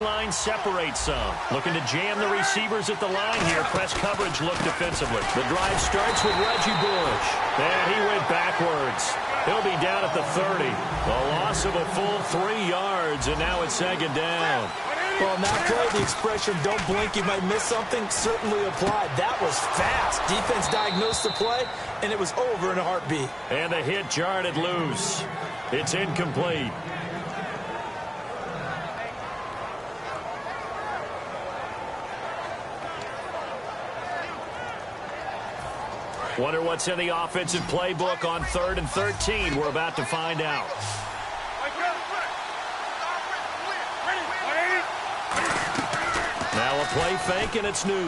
Line separates some. Looking to jam the receivers at the line here. Press coverage look defensively. The drive starts with Reggie Bush. And he went backwards. He'll be down at the 30. A loss of a full 3 yards, and now it's second down. Well, in that play, the expression, don't blink, you might miss something, certainly applied. That was fast. Defense diagnosed the play, and it was over in a heartbeat. And the hit jarred it loose. It's incomplete. Wonder what's in the offensive playbook on 3rd and 13. We're about to find out. Now a play fake, and it's Newton.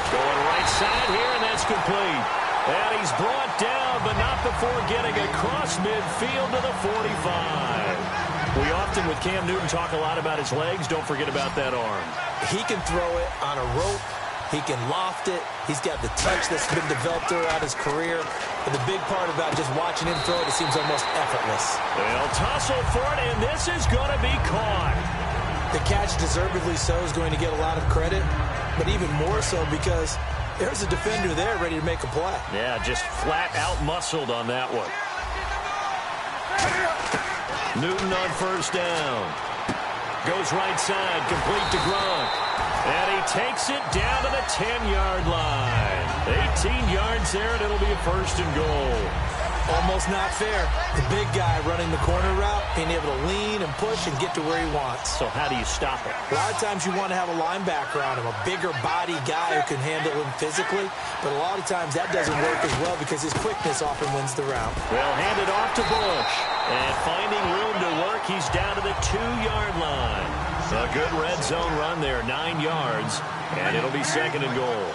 Going right side here, and that's complete. And he's brought down, but not before getting across midfield to the 45. We often, with Cam Newton, talk a lot about his legs. Don't forget about that arm. He can throw it on a rope. He can loft it. He's got the touch that's been developed throughout his career. And the big part about just watching him throw it, it seems almost effortless. They'll tussle for it, and this is going to be caught. The catch, deservedly so, is going to get a lot of credit, but even more so because there's a defender there ready to make a play. Yeah, just flat out muscled on that one. Newton on first down. Goes right side, complete to Gronk. And he takes it down to the 10-yard line. 18 yards there, and it'll be a first and goal. Almost not fair. The big guy running the corner route, being able to lean and push and get to where he wants. So how do you stop it? A lot of times you want to have a linebacker on him, a bigger body guy who can handle him physically. But a lot of times that doesn't work as well because his quickness often wins the route. Well, handed off to Bush. And finding room to work, he's down to the 2-yard line. A good red zone run there, 9 yards. And it'll be second and goal.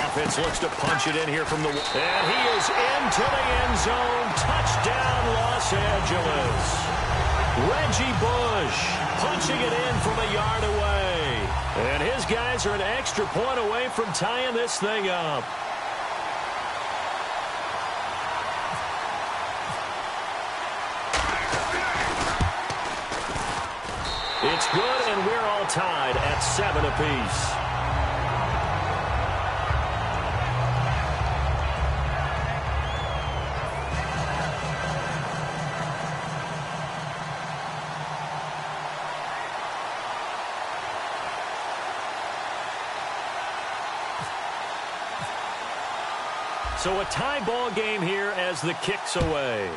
Offense looks to punch it in here from the... And he is into the end zone. Touchdown, Los Angeles. Reggie Bush punching it in from a yard away. And his guys are an extra point away from tying this thing up. It's good, and we're all tied at 7 apiece. So a tie ball game here as the kick's away.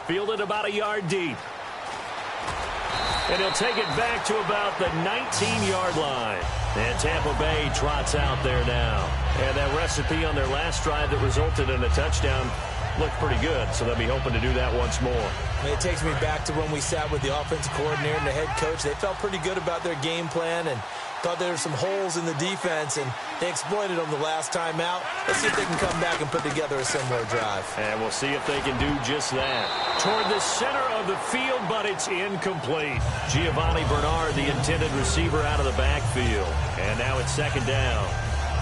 Fielded about a yard deep. And he'll take it back to about the 19-yard line. And Tampa Bay trots out there now. And that recipe on their last drive that resulted in a touchdown looked pretty good, so they'll be hoping to do that once more. It takes me back to when we sat with the offensive coordinator and the head coach. They felt pretty good about their game plan and thought there were some holes in the defense, and they exploited them the last time out. Let's see if they can come back and put together a similar drive. And we'll see if they can do just that. Toward the center of the field, but it's incomplete. Giovanni Bernard, the intended receiver, out of the backfield. And now it's second down.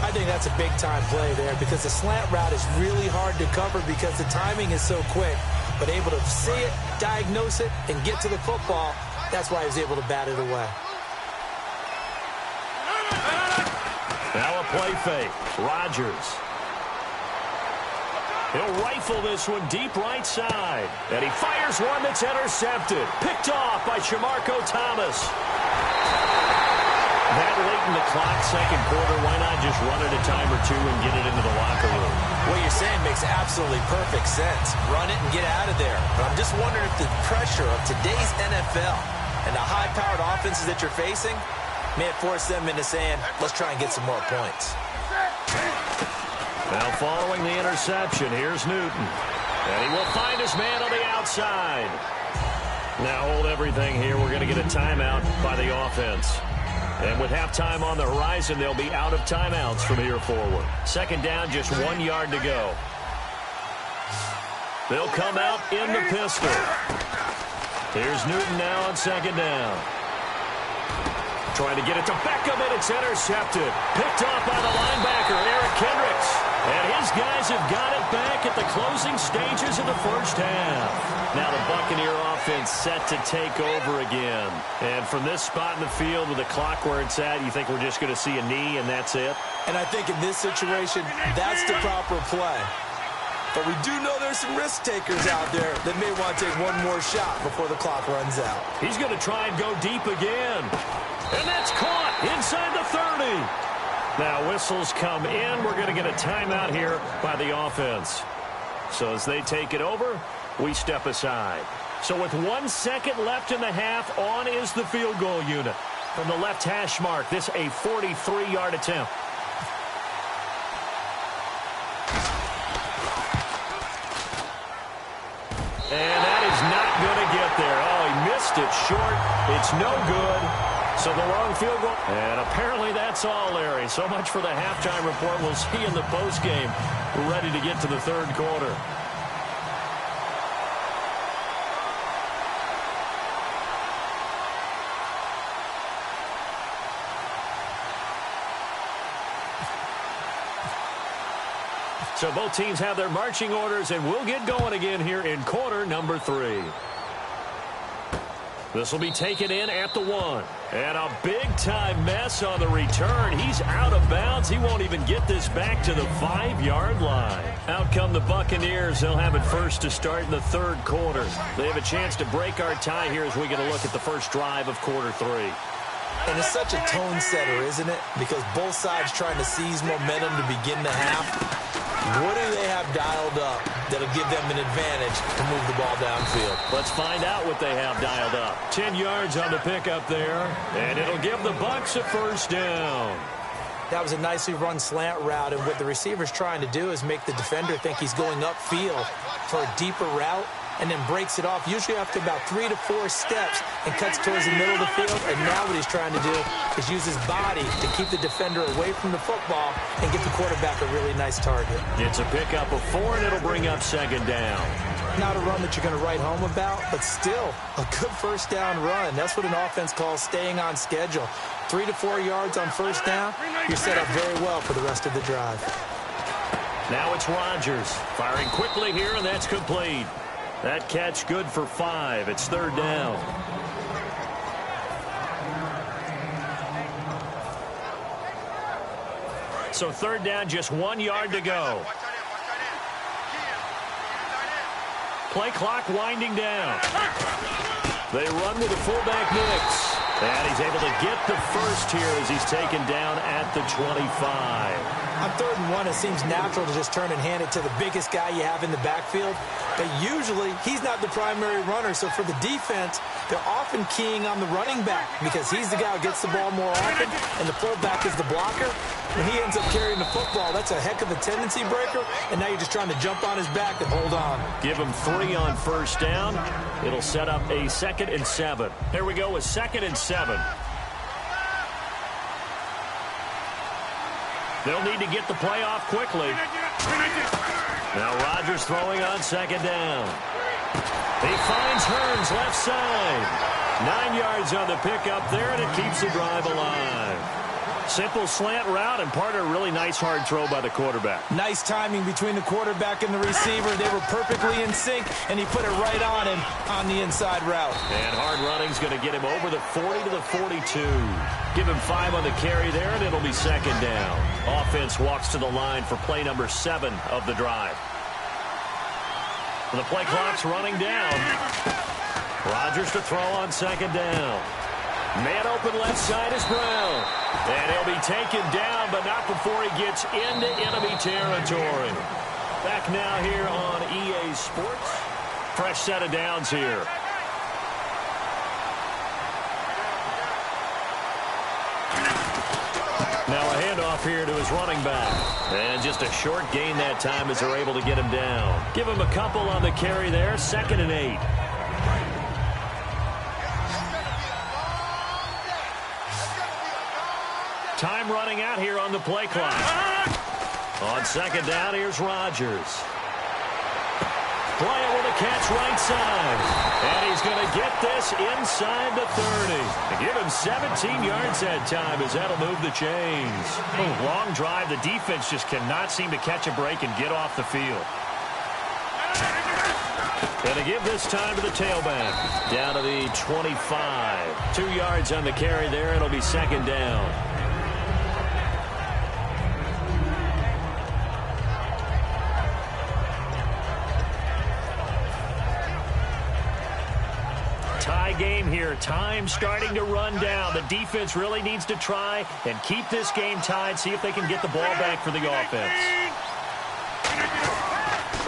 I think that's a big-time play there because the slant route is really hard to cover because the timing is so quick. But able to see it, diagnose it, and get to the football, that's why he was able to bat it away. Now a play fake. Rodgers. He'll rifle this one deep right side. And he fires one that's intercepted. Picked off by Shamarko Thomas. That late in the clock, second quarter, why not just run it a time or two and get it into the locker room? What you're saying makes absolutely perfect sense. Run it and get out of there. But I'm just wondering if the pressure of today's NFL and the high-powered offenses that you're facing may have forced them into saying, let's try and get some more points. Now following the interception, here's Newton. And he will find his man on the outside. Now hold everything here. We're going to get a timeout by the offense. And with halftime on the horizon, they'll be out of timeouts from here forward. Second down, just 1 yard to go. They'll come out in the pistol. Here's Newton now on second down. Trying to get it to Beckham, and it's intercepted. Picked off by the linebacker, Eric Kendricks. And his guys have got it back at the closing stages of the first half. Now the Buccaneer offense set to take over again. And from this spot in the field with the clock where it's at, you think we're just going to see a knee and that's it? And I think in this situation, that's the proper play. But we do know there's some risk takers out there that may want to take one more shot before the clock runs out. He's going to try and go deep again. And that's caught inside the 30. Now whistles come in. We're going to get a timeout here by the offense. So as they take it over, we step aside. So with 1 second left in the half, on is the field goal unit. From the left hash mark, this a 43-yard attempt. And that is not going to get there. Oh, he missed it short. It's no good. So the long field goal. And apparently that's all, Larry. So much for the halftime report. We'll see in the postgame. We're ready to get to the third quarter. So both teams have their marching orders, and we'll get going again here in quarter number 3. This will be taken in at the 1. And a big-time mess on the return. He's out of bounds. He won't even get this back to the 5-yard line. Out come the Buccaneers. They'll have it first to start in the third quarter. They have a chance to break our tie here as we get a look at the first drive of quarter 3. And it's such a tone setter, isn't it? Because both sides trying to seize momentum to begin the half. What do they have dialed up that'll give them an advantage to move the ball downfield? Let's find out what they have dialed up. 10 yards on the pickup there, and it'll give the Bucs a first down. That was a nicely run slant route, and what the receiver's trying to do is make the defender think he's going upfield for a deeper route, and then breaks it off, usually after about 3 to 4 steps, and cuts towards the middle of the field. And now what he's trying to do is use his body to keep the defender away from the football and give the quarterback a really nice target. It's a pickup of 4, and it'll bring up second down. Not a run that you're going to write home about, but still a good first down run. That's what an offense calls staying on schedule. 3 to 4 yards on first down, you're set up very well for the rest of the drive. Now it's Rodgers firing quickly here, and that's complete. That catch good for 5. It's third down. So third down, just 1 yard to go. Play clock winding down. They run with a fullback mix. And he's able to get the first here as he's taken down at the 25. On 3rd and 1, it seems natural to just turn and hand it to the biggest guy you have in the backfield. But usually, he's not the primary runner. So for the defense, they're often keying on the running back because he's the guy who gets the ball more often, and the fullback is the blocker. When he ends up carrying the football, that's a heck of a tendency breaker, and now you're just trying to jump on his back and hold on. Give him 3 on first down. It'll set up a 2nd and 7. There we go with 2nd and 7. They'll need to get the play off quickly. Now Rodgers throwing on 2nd down. He finds Hearns left side. 9 yards on the pickup there, and it keeps the drive alive. Simple slant route, and part of a really nice hard throw by the quarterback. Nice timing between the quarterback and the receiver. They were perfectly in sync, and he put it right on him on the inside route. And hard running's going to get him over the 40 to the 42. Give him 5 on the carry there, and it'll be 2nd down. Offense walks to the line for play number 7 of the drive. The play clock's running down. Rodgers to throw on 2nd down. Man open left side is Brown. And he'll be taken down, but not before he gets into enemy territory. Back now here on EA Sports. Fresh set of downs here. Now a handoff here to his running back. And just a short gain that time as they're able to get him down. Give him a couple on the carry there. 2nd and 8. Time running out here on the play clock. On 2nd down, here's Rodgers. Bryant with the catch right side. And he's going to get this inside the 30. To give him 17 yards that time as that'll move the chains. Oh, long drive. The defense just cannot seem to catch a break and get off the field. Going to give this time to the tailback. Down to the 25. 2 yards on the carry there. It'll be second down. Tie game here. Time starting to run down. The defense really needs to try and keep this game tied. See if they can get the ball back for the offense.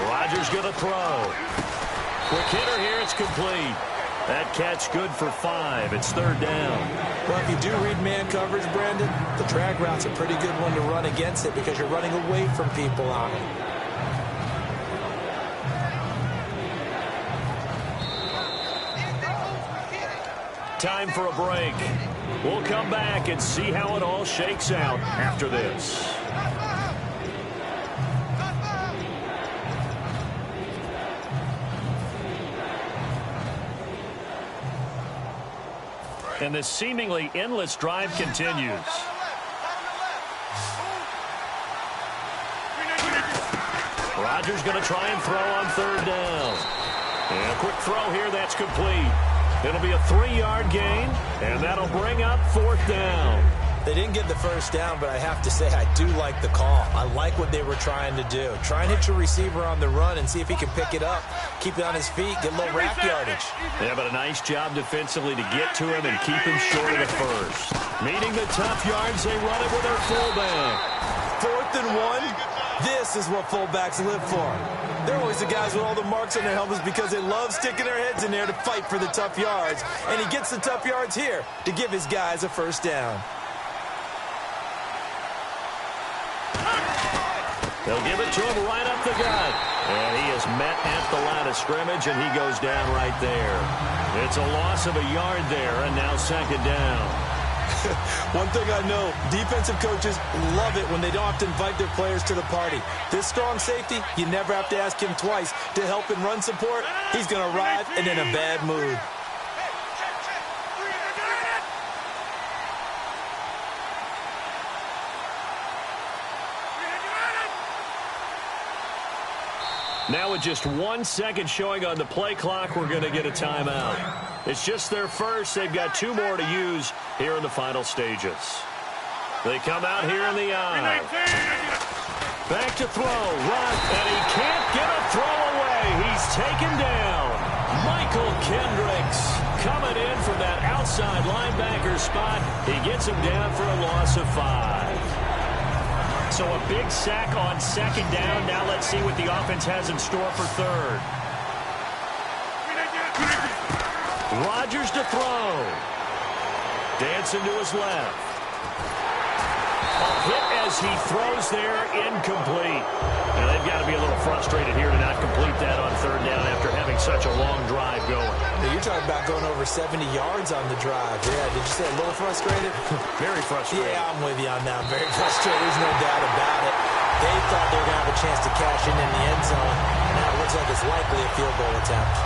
Rodgers going to throw. Quick hitter here. It's complete. That catch good for 5. It's third down. Well, if you do read man coverage, Brandon, the drag route's a pretty good one to run against it because you're running away from people on it. Time for a break. We'll come back and see how it all shakes out after this. And this seemingly endless drive continues. Rodgers going to try and throw on third down. And a quick throw here, that's complete. It'll be a 3-yard gain, and that'll bring up fourth down. They didn't get the first down, but I have to say I do like the call. I like what they were trying to do. Try and hit your receiver on the run and see if he can pick it up. Keep it on his feet, get a little rack yardage. Yeah, but a nice job defensively to get to him and keep him short of the first. Meeting the tough yards, they run it with their fullback. 4th and 1. This is what fullbacks live for. They're always the guys with all the marks on their helmets because they love sticking their heads in there to fight for the tough yards. And he gets the tough yards here to give his guys a first down. They'll give it to him right up the gut. And he is met at the line of scrimmage, and he goes down right there. It's a loss of a yard there, and now second down. One thing I know, defensive coaches love it when they don't have to invite their players to the party. This strong safety, you never have to ask him twice to help in run support. He's going to arrive and in a bad mood. Now with just 1 second showing on the play clock, we're going to get a timeout. It's just their first. They've got 2 more to use here in the final stages. They come out here in the eye. Back to throw. Run. And he can't get a throw away. He's taken down. Michael Kendricks coming in from that outside linebacker spot. He gets him down for a loss of 5. So a big sack on second down. Now let's see what the offense has in store for third. Rodgers to throw. Dancing to his left. A hit as he throws there, incomplete. Now they've got to be a little frustrated here to not complete that on third down after having such a long drive going. Now you're talking about going over 70 yards on the drive. Yeah, did you say a little frustrated? Very frustrated. Yeah, I'm with you on that. Very frustrated. There's no doubt about it. They thought they were going to have a chance to cash in the end zone. Now it looks like it's likely a field goal attempt.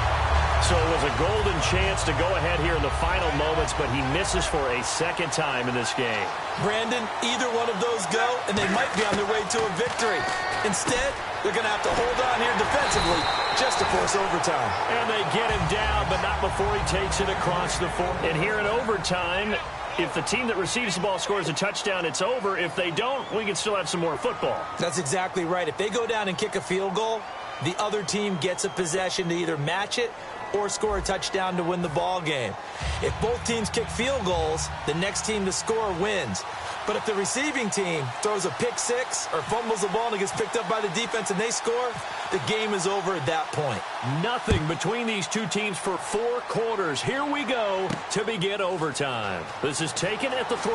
So it was a golden chance to go ahead here in the final moments, but he misses for a second time in this game. Brandon, either one of those go, and they might be on their way to a victory. Instead, they're going to have to hold on here defensively just to force overtime. And they get him down, but not before he takes it across the 4. And here in overtime, if the team that receives the ball scores a touchdown, it's over. If they don't, we can still have some more football. That's exactly right. If they go down and kick a field goal, the other team gets a possession to either match it or score a touchdown to win the ball game. If both teams kick field goals, the next team to score wins. But if the receiving team throws a pick six or fumbles the ball and it gets picked up by the defense and they score, the game is over at that point. Nothing between these two teams for 4 quarters. Here we go to begin overtime. This is taken at the 3.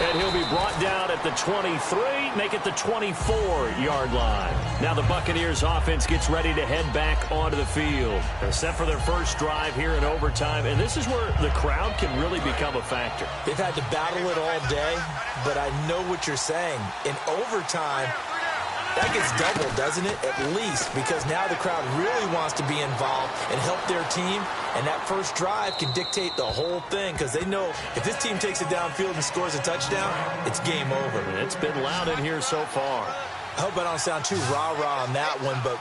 And he'll be brought down at the 23, make it the 24-yard line. Now the Buccaneers offense gets ready to head back onto the field. They're set for their first drive here in overtime, and this is where the crowd can really become a factor. They've had to battle it all day, but I know what you're saying. In overtime, That gets doubled, doesn't it? At least, because now the crowd really wants to be involved and help their team, and that first drive can dictate the whole thing because they know if this team takes it downfield and scores a touchdown, it's game over. It's been loud in here so far. I hope I don't sound too rah-rah on that one, but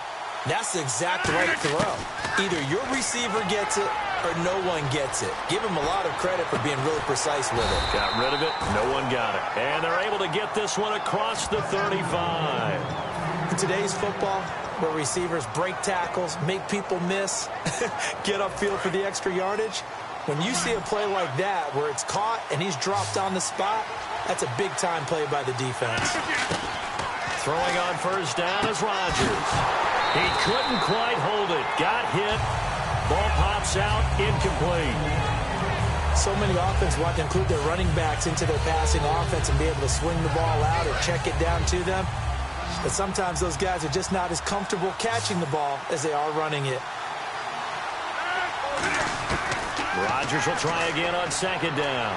that's the exact right throw. Either your receiver gets it or no one gets it. Give him a lot of credit for being really precise with it. Got rid of it. No one got it. And they're able to get this one across the 35. In today's football, where receivers break tackles, make people miss, get upfield for the extra yardage, when you see a play like that where it's caught and he's dropped on the spot, that's a big-time play by the defense. Throwing on first down is Rodgers. He couldn't quite hold it. Got hit. Ball pops out. Incomplete. So many offenses want to include their running backs into their passing offense and be able to swing the ball out or check it down to them. But sometimes those guys are just not as comfortable catching the ball as they are running it. Rodgers will try again on second down.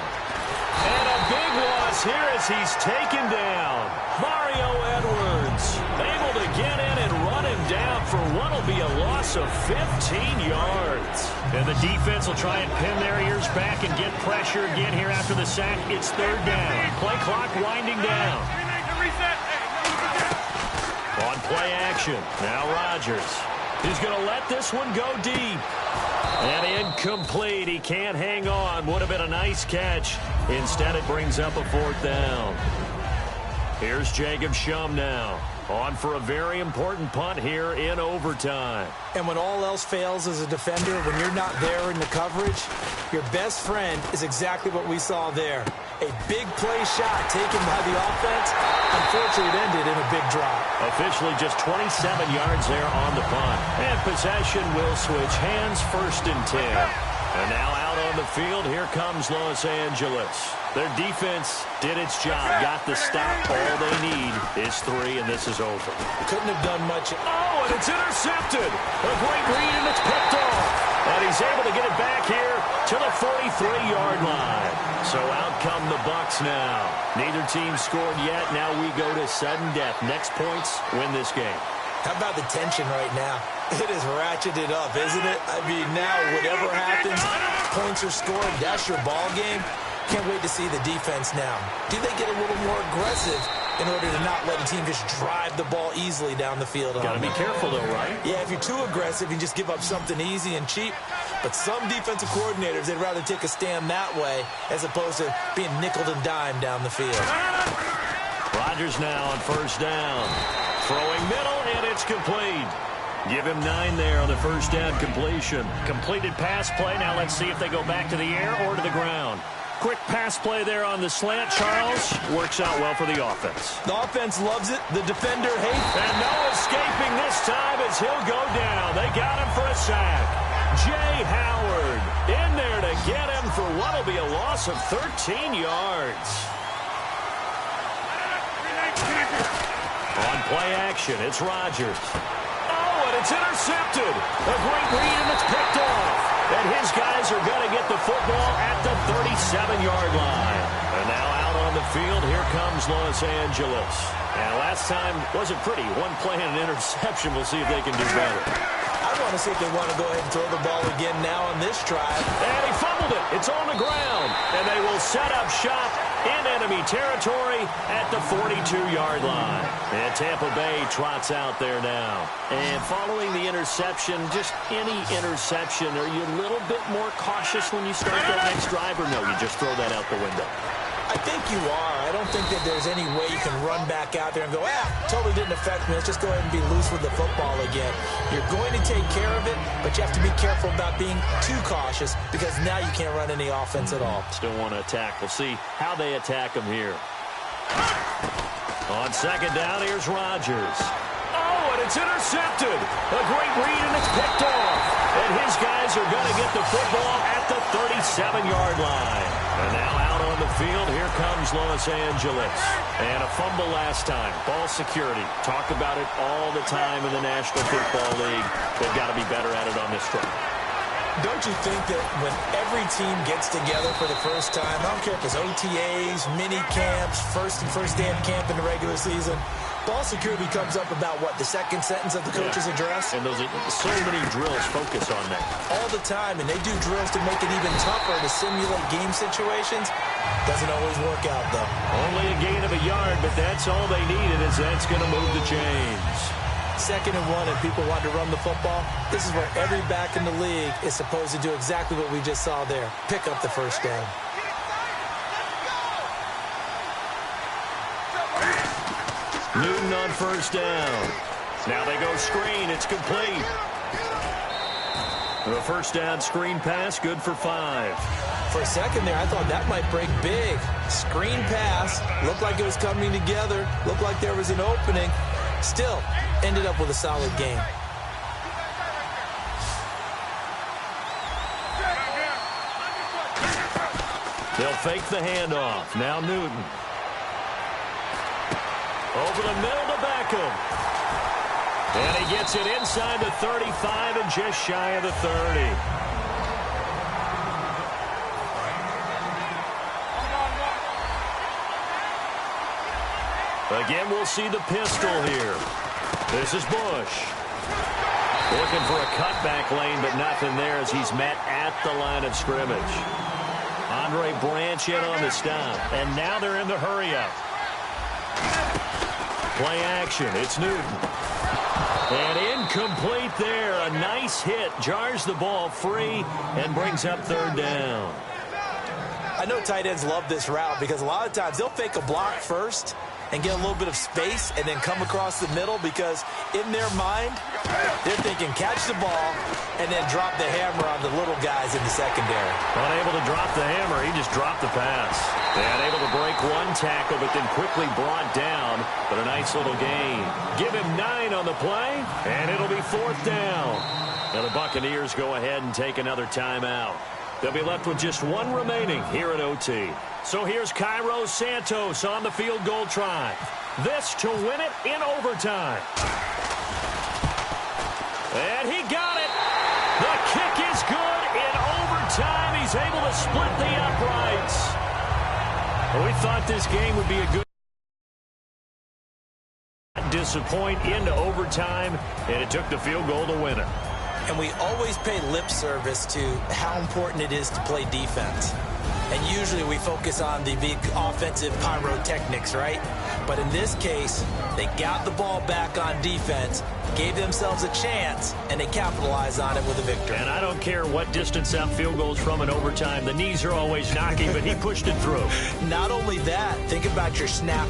And a big loss here as he's taken down. Mario Edwards able to get in and run him down for what will be a loss of 15 yards. And the defense will try and pin their ears back and get pressure again here after the sack. It's third down. Play clock winding down. On play action. Now Rodgers. He's going to let this one go deep. And incomplete. He can't hang on. Would have been a nice catch. Instead, it brings up a fourth down. Here's Jacob Shum now. On for a very important punt here in overtime. And when all else fails as a defender, when you're not there in the coverage, your best friend is exactly what we saw there. A big play shot taken by the offense. Unfortunately, it ended in a big drop. Officially just 27 yards there on the punt. And possession will switch hands, first and 10. And now out on the field, here comes Los Angeles. Their defense did its job, got the stop. All they need is 3, and this is over. Couldn't have done much. Oh, and it's intercepted. A great read, and it's picked off. And he's able to get it back here to the 43-yard line. So out come the Bucs now. Neither team scored yet. Now we go to sudden death. Next points win this game. How about the tension right now? It is ratcheted up, isn't it? I mean, now whatever happens, points are scored. That's your ball game. Can't wait to see the defense now. Do they get a little more aggressive in order to not let a team just drive the ball easily down the field? Got to be careful, though, right? Yeah, if you're too aggressive, you just give up something easy and cheap. But some defensive coordinators, they'd rather take a stand that way as opposed to being nickeled and dimed down the field. Rodgers now on first down. Throwing middle, and it's complete. Give him 9 there on the first down completion. Completed pass play. Now let's see if they go back to the air or to the ground. Quick pass play there on the slant, Charles. Works out well for the offense. The offense loves it. The defender hates it. And no escaping this time as he'll go down. They got him for a sack. Jay Howard in there to get him for what will be a loss of 13 yards. On play action, it's Rodgers. Oh, and it's intercepted. A great read, and it's picked off. And his guys are going to get the football at the 37-yard line. And now out on the field, here comes Los Angeles. And last time wasn't pretty. One play and an interception. We'll see if they can do better. I want to see if they want to go ahead and throw the ball again now on this drive. And he fumbled it. It's on the ground. And they will set up shop in enemy territory at the 42-yard line. And Tampa Bay trots out there now. And following the interception, just any interception, are you a little bit more cautious when you start that next drive, or no, you just throw that out the window? I think you are. I don't think that there's any way you can run back out there and go, totally didn't affect me. Let's just go ahead and be loose with the football again. You're going to take care of it, but you have to be careful about being too cautious because now you can't run any offense at all. Still want to attack. We'll see how they attack him here. On second down, here's Rodgers. Oh, and it's intercepted. A great read, and it's picked off. And his guys are going to get the football at the 37-yard line. And now out on the field, here comes Los Angeles. And a fumble last time. Ball security. Talk about it all the time in the National Football League. They've got to be better at it on this drive. Don't you think that when every team gets together for the first time, I don't care if it's OTAs, mini camps, first day of camp in the regular season, Ball security comes up about, what, the second sentence of the coach's address? And those are so many drills focus on that. All the time, and they do drills to make it even tougher to simulate game situations. Doesn't always work out, though. Only a gain of a yard, but that's all they needed, as that's going to move the chains. 2nd and 1, and people want to run the football. This is where every back in the league is supposed to do exactly what we just saw there. Pick up the first down. Newton on first down. Now they go screen. It's complete. The first down screen pass, good for 5. For a second there, I thought that might break big. Screen pass. Looked like it was coming together. Looked like there was an opening. Still, ended up with a solid game. They'll fake the handoff. Now Newton. Over the middle to Beckham. And he gets it inside the 35 and just shy of the 30. Again, we'll see the pistol here. This is Bush. Looking for a cutback lane, but nothing there as he's met at the line of scrimmage. Andre Branch in on the stop. And now they're in the hurry-up. Play action. It's Newton. And incomplete there. A nice hit. Jars the ball free and brings up 3rd down. I know tight ends love this route because a lot of times they'll fake a block first and get a little bit of space and then come across the middle because in their mind, they're thinking catch the ball and then drop the hammer on the little guys in the secondary. Unable to drop the hammer, he just dropped the pass. And able to break one tackle, but then quickly brought down. But a nice little gain. Give him 9 on the play, and it'll be 4th down. Now the Buccaneers go ahead and take another timeout. They'll be left with just 1 remaining here at OT. So here's Cairo Santos on the field goal try. This to win it in overtime. And he got it. The kick is good in overtime. He's able to split the uprights. We thought this game would be a good disappoint into overtime, and it took the field goal to win it. And we always pay lip service to how important it is to play defense. And usually we focus on the big offensive pyrotechnics, right? But in this case, they got the ball back on defense, gave themselves a chance, and they capitalized on it with a victory. And I don't care what distance out field goals from in overtime. The knees are always knocking, but he pushed it through. Not only that, think about your snap